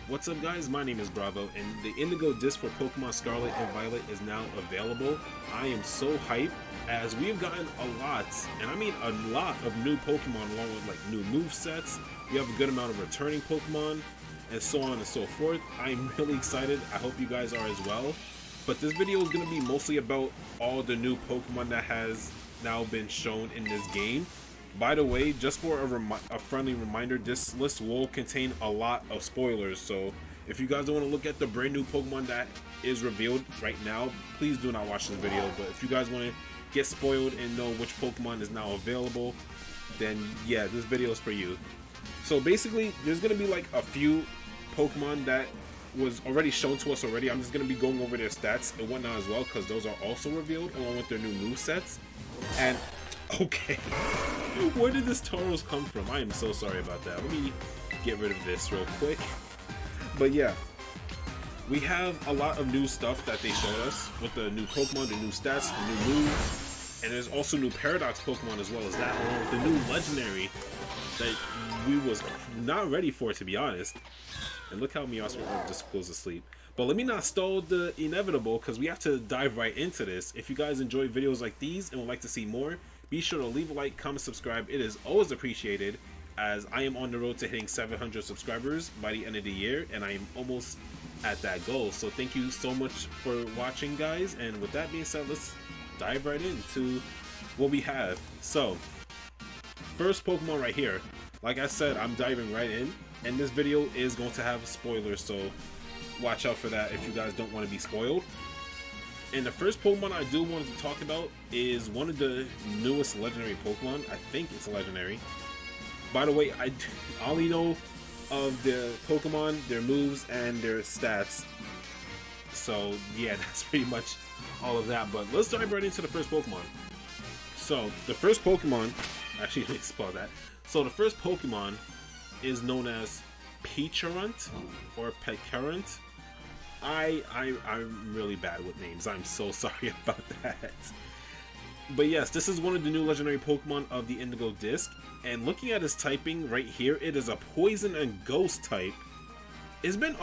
What's up guys, my name is Bravo, and the Indigo disc for Pokemon Scarlet and Violet is now available. I am so hyped as we've gotten a lot, and I mean a lot of new Pokemon along with like new movesets. We have a good amount of returning Pokemon and so on and so forth. I'm really excited, I hope you guys are as well. But this video is going to be mostly about all the new Pokemon that has now been shown in this game. By the way, just for a friendly reminder, this list will contain a lot of spoilers, so if you guys don't want to look at the brand new Pokemon that is revealed right now, please do not watch this video. But if you guys want to get spoiled and know which Pokemon is now available, then yeah, this video is for you. So basically, there's going to be like a few Pokemon that was already shown to us already. I'm just going to be going over their stats and whatnot as well, because those are also revealed along with their new movesets. And okay, where did this Tagos come from? I am so sorry about that. Let me get rid of this real quick. But yeah, we have a lot of new stuff that they showed us with the new Pokemon, the new stats, the new moves, and there's also new Paradox Pokemon as well as that, along with the new Legendary that we was not ready for, to be honest. And look how Meowscarlet just goes to sleep. But let me not stall the inevitable, because we have to dive right into this. If you guys enjoy videos like these and would like to see more, be sure to leave a like, comment, subscribe. It is always appreciated, as I am on the road to hitting 700 subscribers by the end of the year, and I am almost at that goal. So thank you so much for watching, guys. And with that being said, let's dive right into what we have. So, first Pokemon right here. Like I said, I'm diving right in, and this video is going to have spoilers, so watch out for that if you guys don't want to be spoiled. And the first Pokemon I do want to talk about is one of the newest legendary Pokemon. I think it's legendary. By the way, I only know of the Pokemon, their moves, and their stats. So yeah, that's pretty much all of that. But let's dive right into the first Pokemon. So the first Pokemon, actually let me spell that. So the first Pokemon is known as Petron or Petron. I'm really bad with names. I'm so sorry about that. But yes, this is one of the new legendary Pokemon of the Indigo disc. And looking at its typing right here, it is a Poison and Ghost type. It's been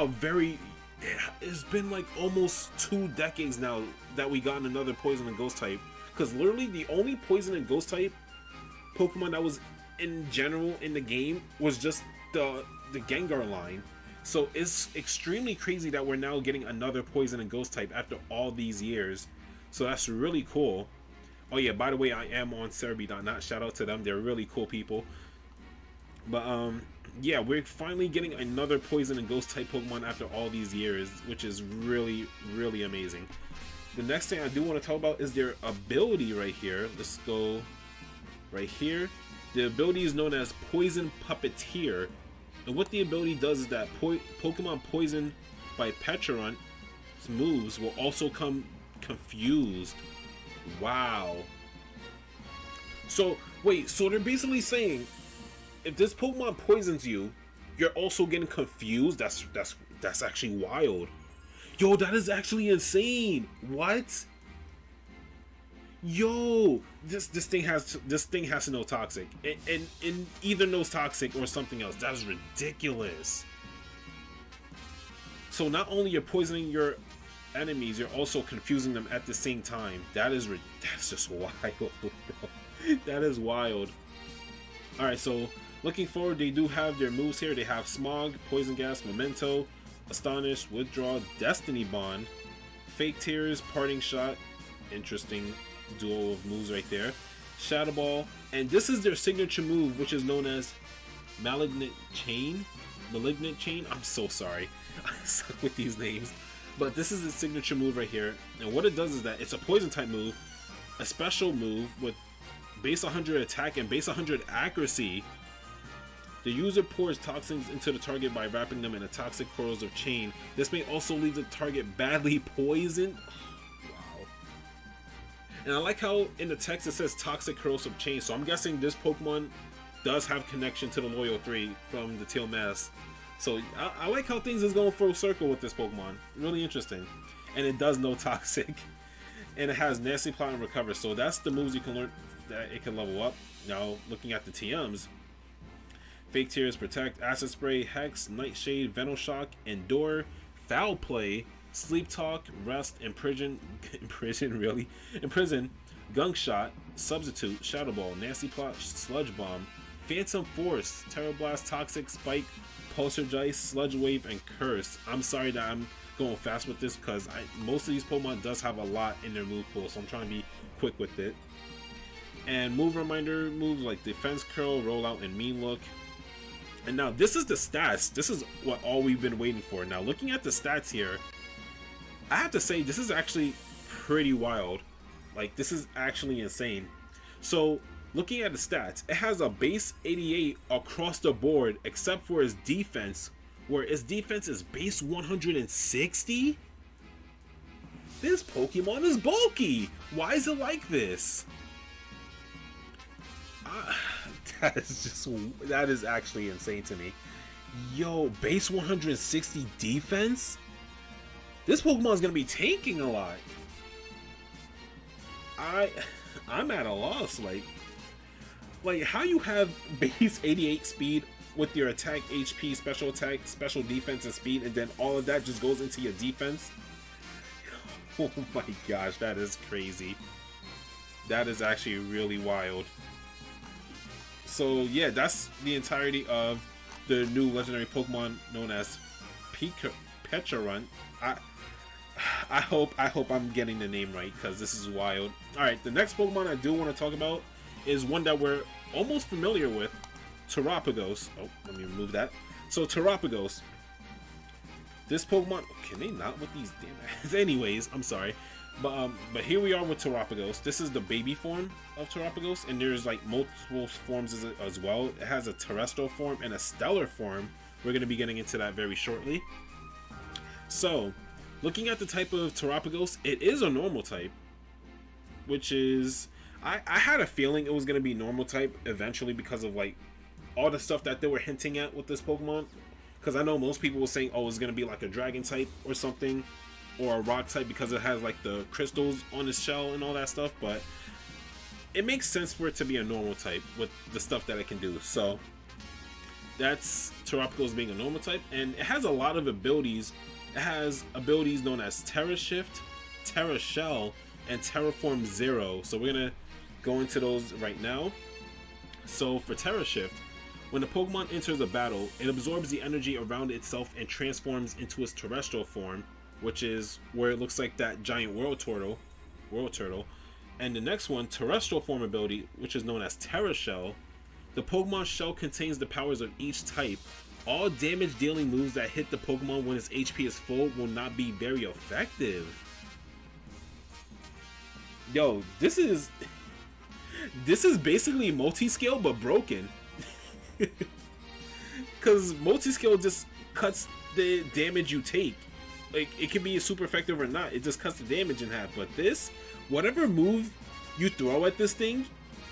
like almost 2 decades now that we got another Poison and Ghost type. Because literally the only Poison and Ghost type Pokemon that was in general in the game was just the Gengar line. So it's extremely crazy that we're now getting another Poison and Ghost type after all these years. So that's really cool. Oh yeah, by the way, I am on Cerebi.net. Shout out to them. They're really cool people. But yeah, we're finally getting another Poison and Ghost type Pokemon after all these years, which is really, really amazing. The next thing I do want to talk about is their ability right here. Let's go right here. The ability is known as Poison Puppeteer. And what the ability does is that Pokemon poisoned by Petron's moves will also come confused. Wow. So wait, so they're basically saying if this Pokemon poisons you, you're also getting confused? That's actually wild. Yo, that is actually insane. What? Yo, this thing has to know toxic, and either knows toxic or something else. That is ridiculous. So not only you're poisoning your enemies, you're also confusing them at the same time. That's just wild, bro. That is wild. All right, so looking forward, they do have their moves here. They have Smog, Poison Gas, Memento, Astonish, Withdraw, Destiny Bond, Fake Tears, Parting Shot. Interesting duo of moves right there. Shadow Ball, and this is their signature move, which is known as Malignant Chain. I'm so sorry, I suck with these names, but this is the signature move right here. And what it does is that it's a poison type move, a special move with base 100 attack and base 100 accuracy. The user pours toxins into the target by wrapping them in a toxic corrosive chain. This may also leave the target badly poisoned. And I like how in the text it says Toxic Corrosive Chain, so I'm guessing this Pokemon does have connection to the Loyal 3 from the Teal Mask. So I like how things is going full circle with this Pokemon. Really interesting. And it does know Toxic. And it has Nasty Plot and Recover, so that's the moves you can learn that it can level up. Now, looking at the TMs, Fake Tears, Protect, Acid Spray, Hex, Nightshade, Venoshock, Endure, Foul Play, Sleep Talk, Rest, Imprison, Imprison, Gunk Shot, Substitute, Shadow Ball, Nasty Plot, Sludge Bomb, Phantom Force, Terror Blast, Toxic, Spike, Poltergeist, Sludge Wave, and Curse. I'm sorry that I'm going fast with this because most of these Pokemon does have a lot in their move pool, so I'm trying to be quick with it. And move reminder moves like Defense Curl, Rollout, and Mean Look. And now this is the stats. This is what all we've been waiting for. Now looking at the stats here, I have to say this is actually pretty wild. Like, this is actually insane. So looking at the stats, it has a base 88 across the board except for its defense, where its defense is base 160. This Pokemon is bulky. Why is it like this? That is actually insane to me. Yo, base 160 defense? This Pokemon is gonna be tanking a lot. I'm at a loss. Like how you have base 88 speed with your attack, HP, special attack, special defense, and speed, and then all of that just goes into your defense? Oh my gosh, that is crazy. That is actually really wild. So yeah, that's the entirety of the new legendary Pokemon known as Petron. I hope I'm getting the name right because this is wild. Alright, the next Pokemon I do want to talk about is one that we're almost familiar with, Terapagos. Oh, let me remove that. So Terapagos. This Pokemon, can they not with these damn ads? Anyways, I'm sorry. But here we are with Terapagos. This is the baby form of Terapagos, and there's like multiple forms as well. It has a terrestrial form and a stellar form. We're going to be getting into that very shortly. So, looking at the type of Terapagos, it is a normal type, which is, I had a feeling it was going to be normal type eventually because of like all the stuff that they were hinting at with this Pokemon. Because I know most people were saying, oh, it's going to be like a dragon type or something, or a rock type because it has like the crystals on its shell and all that stuff, but it makes sense for it to be a normal type with the stuff that it can do. So that's Terapagos being a normal type, and it has a lot of abilities. It has abilities known as Terra Shift, Terra Shell, and Terraform Zero. So we're gonna go into those right now. So for Terra Shift, when the Pokemon enters a battle, it absorbs the energy around itself and transforms into its terrestrial form, which is where it looks like that giant world turtle. And the next one, terrestrial form ability, which is known as Terra Shell. The Pokemon shell contains the powers of each type. All damage dealing moves that hit the Pokemon when its HP is full will not be very effective. Yo, this is basically multi-scale but broken. Because multi-scale just cuts the damage you take. Like, it can be super effective or not, it just cuts the damage in half. But this, whatever move you throw at this thing,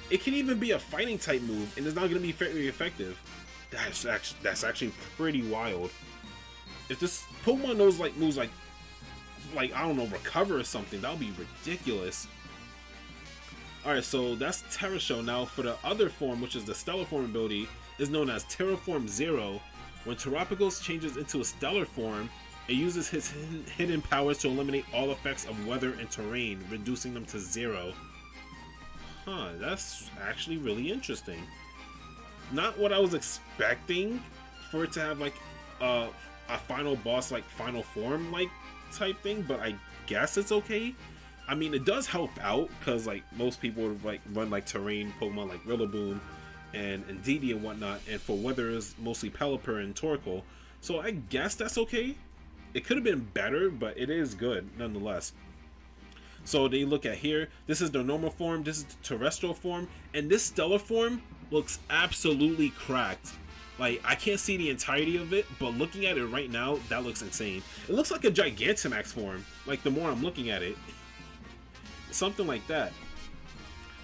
it can even be a fighting type move and it's not going to be very effective. That's actually pretty wild. If this Pokemon knows like moves like I don't know, recover or something, that would be ridiculous. Alright, so that's Terra Shell. Now for the other form, which is the stellar form ability, is known as Terraform Zero. When Terapagos changes into a stellar form, it uses his hidden powers to eliminate all effects of weather and terrain, reducing them to 0. Huh, that's actually really interesting. Not what I was expecting for it to have like a final boss, like final form like type thing, but I guess it's okay. I mean, it does help out because like most people would like run like terrain Pokemon like Rillaboom and Indeedee and whatnot, and for weather is mostly Pelipper and Torkoal, so I guess that's okay. It could have been better, but it is good nonetheless. So they look at here, this is the normal form, this is the terrestrial form, and this stellar form looks absolutely cracked. Like, I can't see the entirety of it, but looking at it right now, that looks insane. It looks like a Gigantamax form, like the more I'm looking at it. Something like that.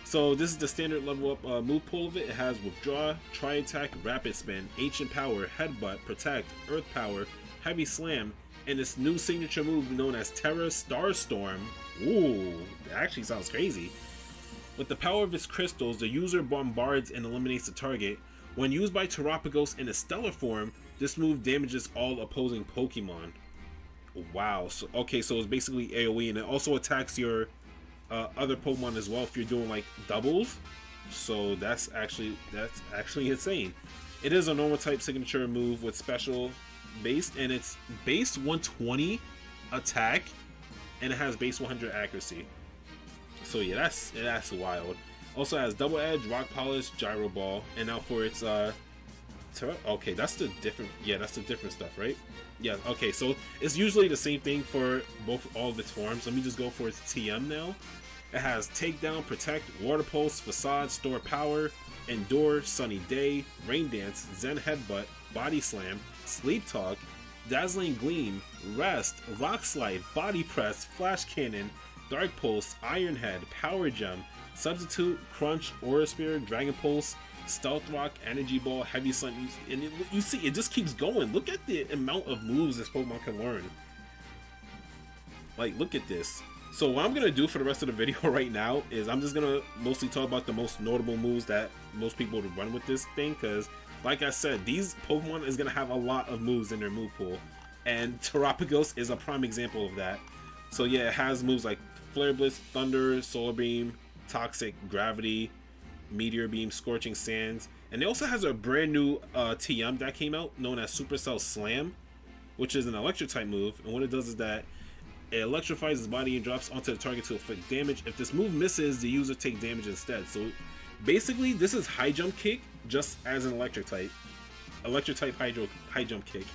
So this is the standard level up move pool of it. It has Withdraw, Tri Attack, Rapid Spin, Ancient Power, Headbutt, Protect, Earth Power, Heavy Slam, and this new signature move known as Terra Starstorm. Ooh, that actually sounds crazy. With the power of its crystals, the user bombards and eliminates the target. When used by Terapagos in a stellar form, this move damages all opposing Pokemon. Wow. So okay, so it's basically AoE, and it also attacks your other Pokemon as well if you're doing like doubles. So that's actually insane. It is a normal type signature move with special based, and it's base 120 attack, and it has base 100 accuracy. So yeah, that's wild. Also has double edge, rock polish, gyro ball, and now for its okay, that's the different, yeah, that's the different stuff, right? Yeah, okay, so it's usually the same thing for all of its forms. Let me just go for its TM now. It has takedown, protect, water pulse, facade, store power, endure, sunny day, rain dance, zen headbutt, body slam, sleep talk, dazzling gleam, rest, rock slide, body press, flash cannon, dark pulse, iron head, power gem, substitute, crunch, aura spear, dragon pulse, stealth rock, energy ball, heavy sun, and you see it just keeps going. Look at the amount of moves this Pokemon can learn. Like, look at this. So what I'm gonna do for the rest of the video right now is I'm just gonna mostly talk about the most notable moves that most people would run with this thing, because like I said, these Pokemon is gonna have a lot of moves in their move pool, and Terapagos is a prime example of that. So yeah, it has moves like Flare Blitz, Thunder, Solar Beam, Toxic, Gravity, Meteor Beam, Scorching Sands, and it also has a brand new TM that came out known as Supercell Slam, which is an electric type move, and what it does is that it electrifies his body and drops onto the target to inflict damage. If this move misses, the user takes damage instead. So basically, this is high jump kick just as an electric type high jump kick.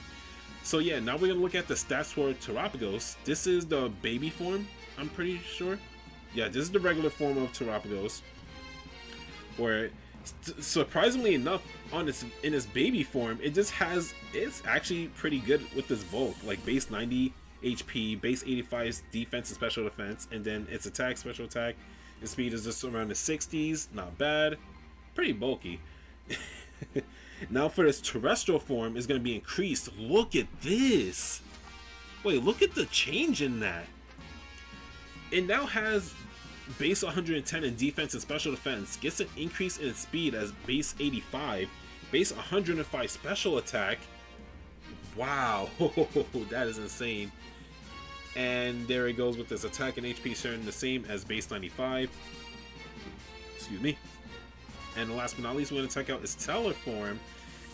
So yeah, now we're gonna look at the stats for Terapagos. This is the baby form, I'm pretty sure. Yeah, this is the regular form of Terapagos, where surprisingly enough, in its baby form, it's actually pretty good with this bulk, like base 90 HP, base 85 defense and special defense, and then its attack, special attack, and speed is just around the 60s. Not bad, pretty bulky. Now for this terrestrial form, is going to be increased. Look at this. Wait, look at the change in that. It now has base 110 in defense and special defense, gets an increase in its speed as base 85, base 105 special attack. Wow, that is insane. And there it goes with this attack and HP sharing the same as base 95. Excuse me. And last but not least, we're going to check out its Teller form.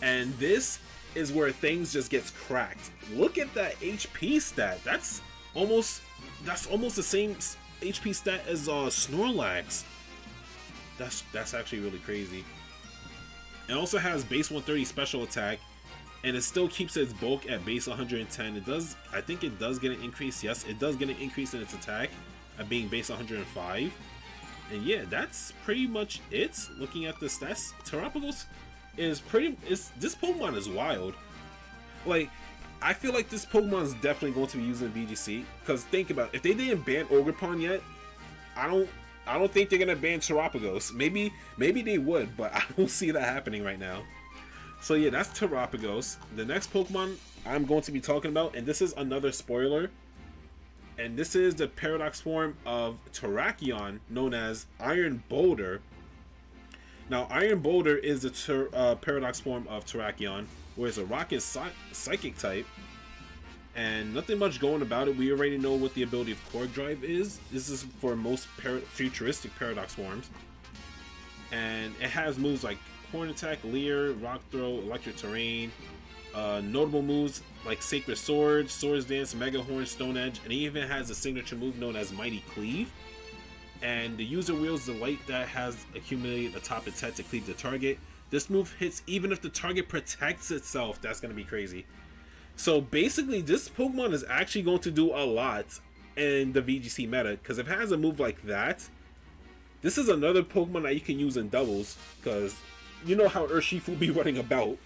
And this is where things just gets cracked. Look at that HP stat. That's almost the same HP stat as Snorlax. That's actually really crazy. It also has base 130 special attack, and it still keeps its bulk at base 110. I think it does get an increase. Yes, it does get an increase in its attack at being base 105. And yeah, that's pretty much it. Looking at the stats, Terapagos is this Pokemon is wild. Like, I feel like this Pokemon is definitely going to be used in VGC, because think about it, if they didn't ban Ogerpon yet, I don't think they're gonna ban Terapagos. Maybe they would, but I don't see that happening right now. So yeah, that's Terapagos. The next Pokemon I'm going to be talking about, and this is another spoiler, and this is the paradox form of Terrakion, known as Iron Boulder. Now, Iron Boulder is the paradox form of Terrakion, where it's a rock and psychic type, and nothing much going about it. We already know what the ability of Core Drive is. This is for most futuristic paradox forms, and it has moves like Horn Attack, Leer, Rock Throw, Electric Terrain, notable moves like Sacred Sword, Swords Dance, Mega Horn, Stone Edge, and it even has a signature move known as Mighty Cleave. And the user wields the light that has accumulated atop its head to cleave the target. This move hits even if the target protects itself. That's going to be crazy. So basically, this Pokemon is actually going to do a lot in the VGC meta, because if it has a move like that, this is another Pokemon that you can use in doubles, because you know how Urshifu will be running about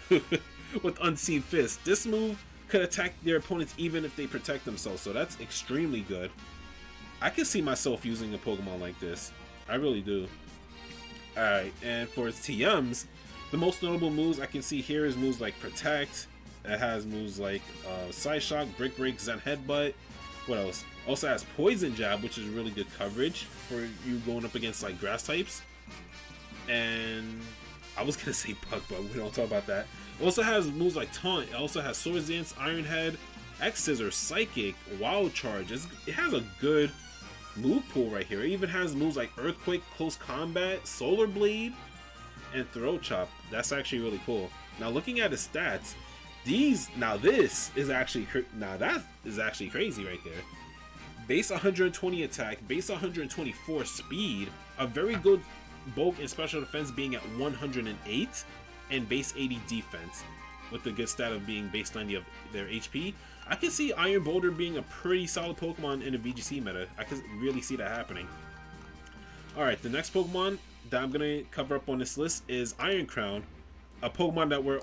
with Unseen Fist. This move could attack their opponents even if they protect themselves, so that's extremely good. I can see myself using a Pokemon like this. I really do. Alright, and for its TMs, the most notable moves I can see here is moves like Protect. It has moves like Side Shock, Brick Break, Zen Headbutt. What else? Also has Poison Jab, which is really good coverage for you going up against like grass types. And I was gonna say Puck, but we don't talk about that. It also has moves like Taunt. It also has Swords Dance, Iron Head, X Scissor, Psychic, Wild Charge. It has a good move pool right here. It even has moves like Earthquake, Close Combat, Solar Blade, and Throat Chop. That's actually really cool. Now looking at his stats, this is actually crazy right there. Base 120 attack, base 124 speed, a very good bulk and special defense being at 108, and base 80 defense with the good stat of being base 90 of their HP. I can see Iron Boulder being a pretty solid Pokemon in a VGC meta. I can really see that happening. Alright, the next Pokemon that I'm going to cover up on this list is Iron Crown, a Pokemon that we're,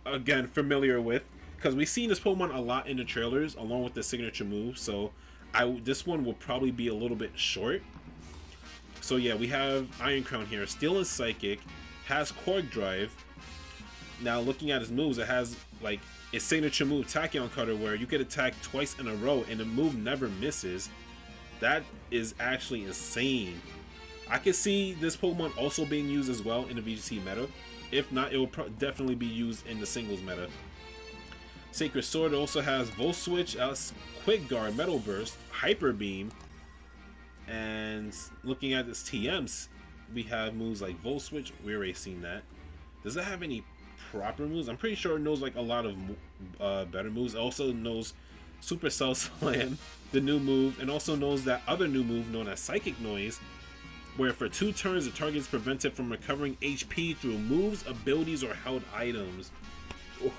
again, familiar with, because we've seen this Pokemon a lot in the trailers, along with the signature move, so this one will probably be a little bit short. So yeah, we have Iron Crown here, Steel and Psychic, has Quark Drive. Now looking at his moves, it has like its signature move, Tachyon Cutter, where you get attacked twice in a row and the move never misses. That is actually insane. I can see this Pokemon also being used as well in the VGC meta. If not, it will definitely be used in the singles meta. Sacred Sword also has Volt Switch, Quick Guard, Metal Burst, Hyper Beam, and looking at its TMs, we have moves like Volt Switch. We already seen that. Does it have any proper moves? I'm pretty sure it knows like a lot of better moves. It also knows Supercell Slam, the new move, and also knows that other new move known as Psychic Noise, where for 2 turns the target is prevented from recovering HP through moves, abilities, or held items.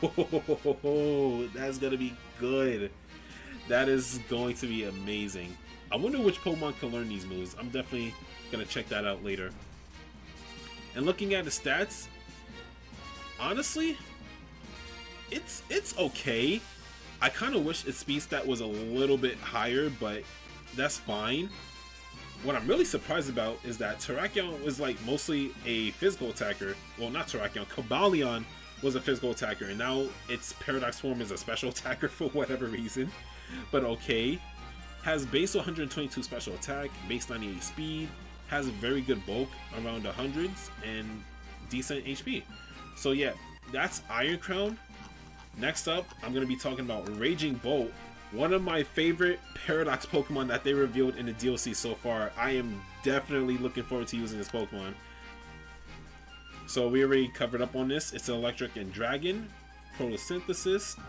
Oh, that's gonna be good. That is going to be amazing. I wonder which Pokemon can learn these moves. I'm definitely gonna check that out later. And looking at the stats, honestly, it's okay. I kind of wish its speed stat was a little bit higher, but that's fine. What I'm really surprised about is that Terrakion was like mostly a physical attacker. Well, not Terrakion, Cobalion was a physical attacker, and now its Paradox form is a special attacker for whatever reason. But okay. Has base 122 special attack, base 98 speed, has a very good bulk around the hundreds, and decent HP. So yeah, that's Iron Crown. Next up, I'm going to be talking about Raging Bolt, one of my favorite Paradox Pokemon that they revealed in the DLC so far. I am definitely looking forward to using this Pokemon. So we already covered up on this. It's an Electric and Dragon, Photosynthesis,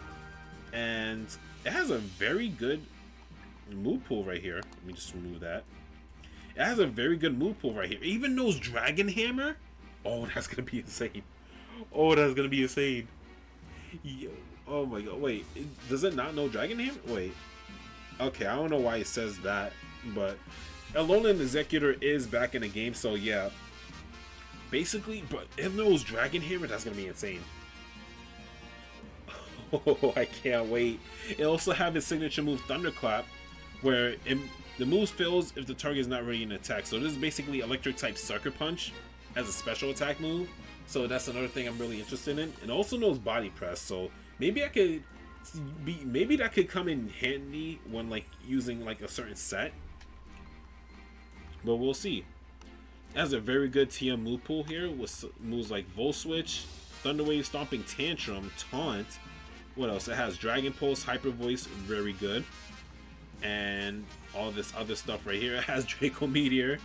and it has a very good move pool right here. Let me just remove that. It has a very good move pool right here. It even knows Dragon Hammer. Oh, that's gonna be insane. Oh, that's gonna be insane. Yo, oh my god. Wait, does it not know Dragon Hammer? Wait. Okay, I don't know why it says that, but Alolan Executor is back in the game, so yeah. Basically, but it knows Dragon Hammer. That's gonna be insane. Oh, I can't wait. It also have its signature move, Thunderclap, where the move fails if the target is not ready in attack. So this is basically Electric type Sucker Punch as a special attack move. So that's another thing I'm really interested in. It also knows Body Press, so maybe that could come in handy when like using like a certain set. But we'll see. It has a very good TM move pool here with moves like Volt Switch, Thunder Wave, Stomping Tantrum, Taunt. What else? It has Dragon Pulse, Hyper Voice, very good. And all this other stuff right here. It has Draco Meteor,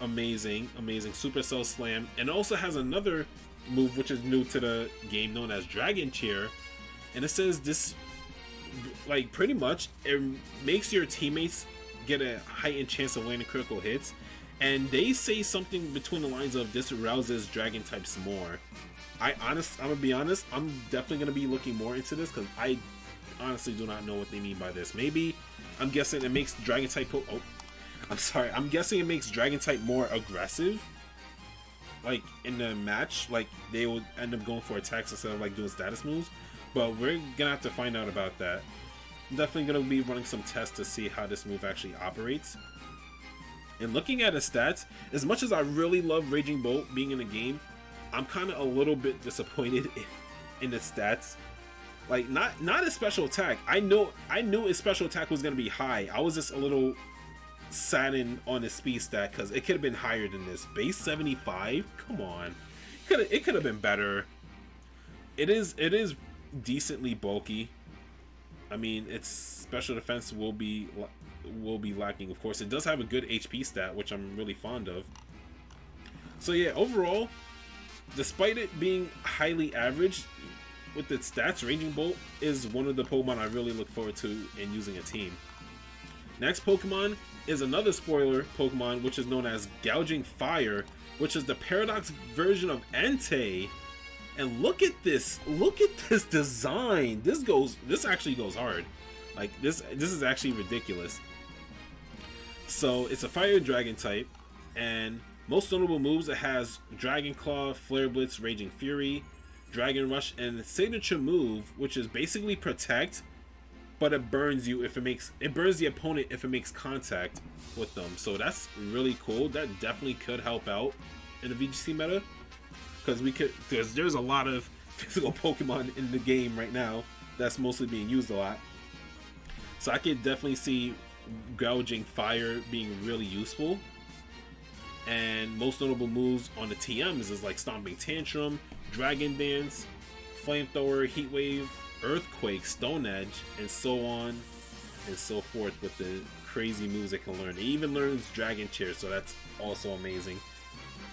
amazing, amazing. Supercell Slam, and it also has another move which is new to the game known as Dragon Cheer. And it says this, like pretty much, it makes your teammates get a heightened chance of landing critical hits. And they say something between the lines of this rouses Dragon types more. I'm gonna be honest, I'm definitely gonna be looking more into this because I honestly do not know what they mean by this. Maybe I'm guessing it makes Dragon type I'm guessing it makes Dragon type more aggressive, like in the match, like they would end up going for attacks instead of like doing status moves. But we're gonna have to find out about that. I'm definitely gonna be running some tests to see how this move actually operates. And looking at his stats, as much as I really love Raging Bolt being in the game, I'm kind of a little bit disappointed in the stats. Like not his special attack. I knew his special attack was gonna be high. I was just a little saddened on his speed stat because it could have been higher than this. Base 75. Come on, could have been better. It is decently bulky. I mean, its special defense will be lacking. Of course, it does have a good HP stat, which I'm really fond of. So yeah, overall, despite it being highly average with its stats, Raging Bolt is one of the Pokemon I really look forward to in using a team. Next Pokemon is another spoiler Pokemon, which is known as Gouging Fire, which is the Paradox version of Entei. And look at this design. This actually goes hard. Like this is actually ridiculous. So it's a Fire Dragon type, and most notable moves, it has Dragon Claw, Flare Blitz, Raging Fury, Dragon Rush, and the signature move, which is basically Protect, but it burns you if it burns the opponent if it makes contact with them. So that's really cool. That definitely could help out in the VGC meta, because there's a lot of physical Pokemon in the game right now that's mostly being used a lot. So I could definitely see Gouging Fire being really useful. And most notable moves on the TMs is like Stomping Tantrum, Dragon Dance, Flamethrower, Heat Wave, Earthquake, Stone Edge, and so on and so forth with the crazy moves it can learn. It even learns Dragon Chair, so that's also amazing.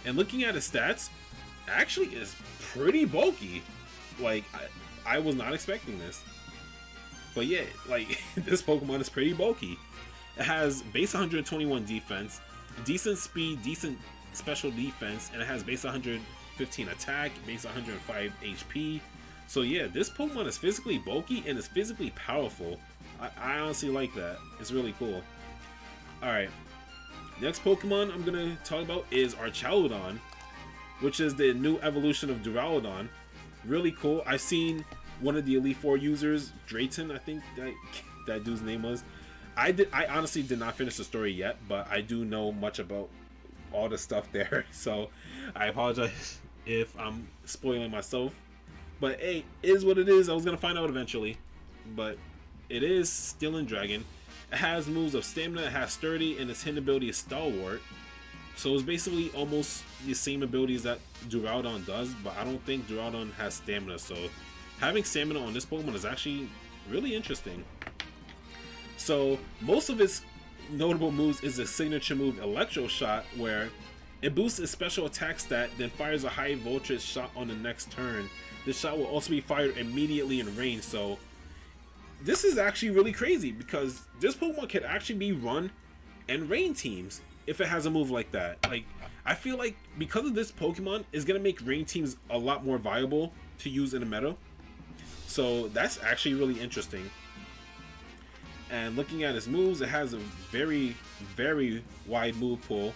And looking at his stats, actually is pretty bulky. Like, I was not expecting this. But yeah, like, this Pokemon is pretty bulky. It has base 121 defense, decent speed, decent special defense, and it has base 115 attack, base 105 HP. So yeah, this Pokemon is physically bulky and is physically powerful. I honestly like that. It's really cool. Alright, next Pokemon I'm going to talk about is Archaludon, which is the new evolution of Duraludon. Really cool. I've seen one of the Elite Four users, Drayton, I think that dude's name was. I honestly did not finish the story yet, but I do know much about all the stuff there, so I apologize if I'm spoiling myself. But hey, it is what it is. I was gonna find out eventually, but it is still in Dragon. It has moves of Stamina, it has Sturdy, and its hidden ability is Stalwart. So it's basically almost the same abilities that Duraludon does, but I don't think Duraludon has Stamina. So having Stamina on this Pokemon is actually really interesting. So most of its notable moves is the signature move Electro Shot, where it boosts its special attack stat, then fires a high voltage shot on the next turn. This shot will also be fired immediately in range. So this is actually really crazy, because this Pokemon can actually be run in rain teams if it has a move like that. Like, I feel like because of this Pokemon, it's gonna make rain teams a lot more viable to use in the meta. So that's actually really interesting. And looking at its moves, it has a very, very wide move pool.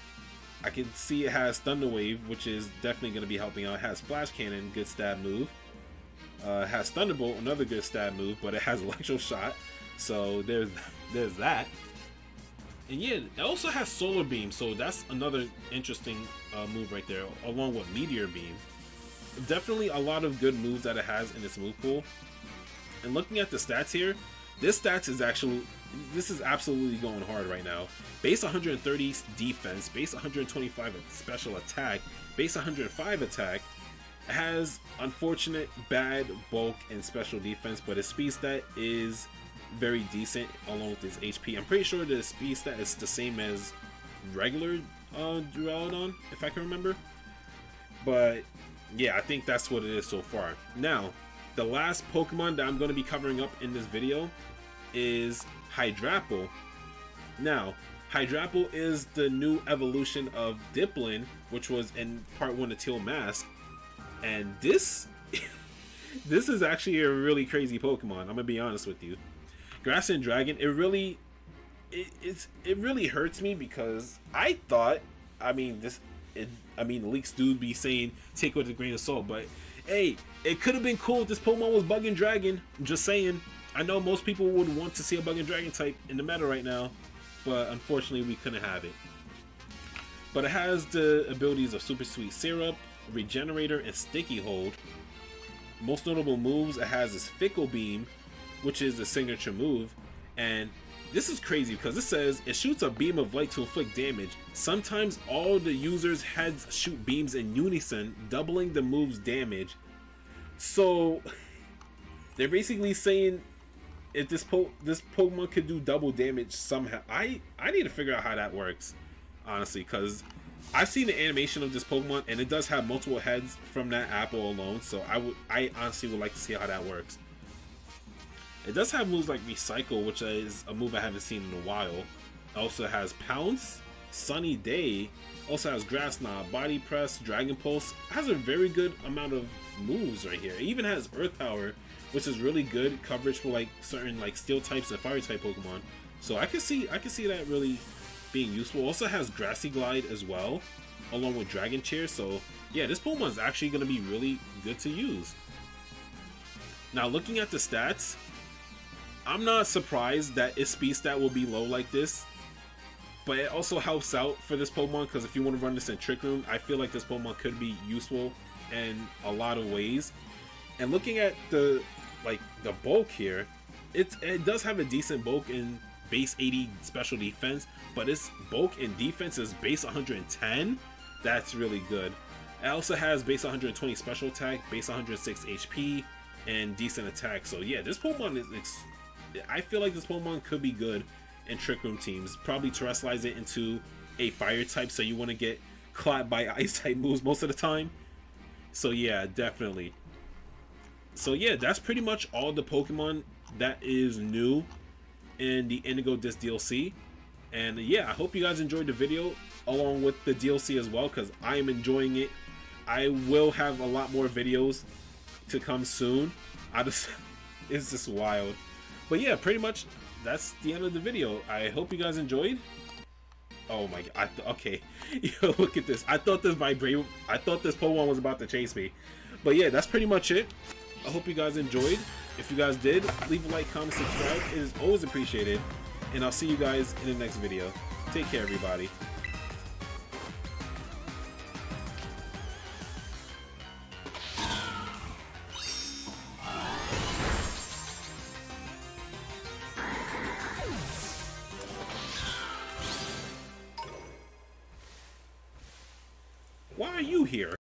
I can see it has Thunder Wave, which is definitely going to be helping out. It has Flash Cannon, good stab move. It has Thunderbolt, another good stab move, but it has Electro Shot, so there's that. And yeah, it also has Solar Beam, so that's another interesting move right there, along with Meteor Beam. Definitely a lot of good moves that it has in its move pool. And looking at the stats here, this is absolutely going hard right now. Base 130 defense, base 125 special attack, base 105 attack. It has unfortunate bad bulk and special defense, but its speed stat is very decent along with its HP. I'm pretty sure the speed stat is the same as regular Duraludon, if I can remember. But yeah, I think that's what it is so far. Now, the last Pokemon that I'm going to be covering up in this video is Hydrapple. Now, Hydrapple is the new evolution of Diplin, which was in part 1 of Teal Mask. And this this is actually a really crazy Pokemon, I'm gonna be honest with you. Grass and Dragon, it really hurts me, because I thought, leaks do be saying take it with a grain of salt, but hey, it could have been cool if this Pokemon was Bug and Dragon. I'm just saying. I know most people would want to see a Bug and Dragon type in the meta right now, but unfortunately we couldn't have it. But it has the abilities of Super Sweet Syrup, Regenerator, and Sticky Hold. Most notable moves it has is Fickle Beam, which is the signature move, and this is crazy because it says it shoots a beam of light to inflict damage. Sometimes all the user's heads shoot beams in unison, doubling the move's damage. So they're basically saying if this Pokemon could do double damage somehow. I need to figure out how that works, honestly, because I've seen the animation of this Pokemon and it does have multiple heads from that apple alone. So I honestly would like to see how that works. It does have moves like Recycle, which is a move I haven't seen in a while. It also has Pounce, Sunny Day, also has Grass Knot, Body Press, Dragon Pulse. It has a very good amount of moves right here. It even has Earth Power, which is really good coverage for like certain like Steel types and Fire type Pokemon. So I can see that really being useful. Also has Grassy Glide as well, along with Dragon Chair. So yeah, this Pokemon is actually going to be really good to use. Now looking at the stats, I'm not surprised that its speed stat will be low like this, but it also helps out for this Pokemon because if you want to run this in Trick Room, I feel like this Pokemon could be useful in a lot of ways. And looking at the bulk here, it does have a decent bulk in base 80 special defense, but its bulk in defense is base 110. That's really good. It also has base 120 special attack, base 106 HP, and decent attack. So yeah, this Pokemon is I feel like this Pokemon could be good in Trick Room teams. Probably terrestrialize it into a Fire type, so you want to get clapped by Ice type moves most of the time. So yeah, definitely. So yeah, that's pretty much all the Pokemon that is new in the Indigo Disc DLC. And yeah, I hope you guys enjoyed the video along with the DLC as well, because I am enjoying it. I will have a lot more videos to come soon. It's just wild. But yeah, pretty much that's the end of the video. I hope you guys enjoyed. Oh my god, okay. Yo, look at this. I thought this Pokemon was about to chase me. But yeah, that's pretty much it. I hope you guys enjoyed. If you guys did, leave a like, comment, subscribe. It is always appreciated. And I'll see you guys in the next video. Take care, everybody. Why are you here?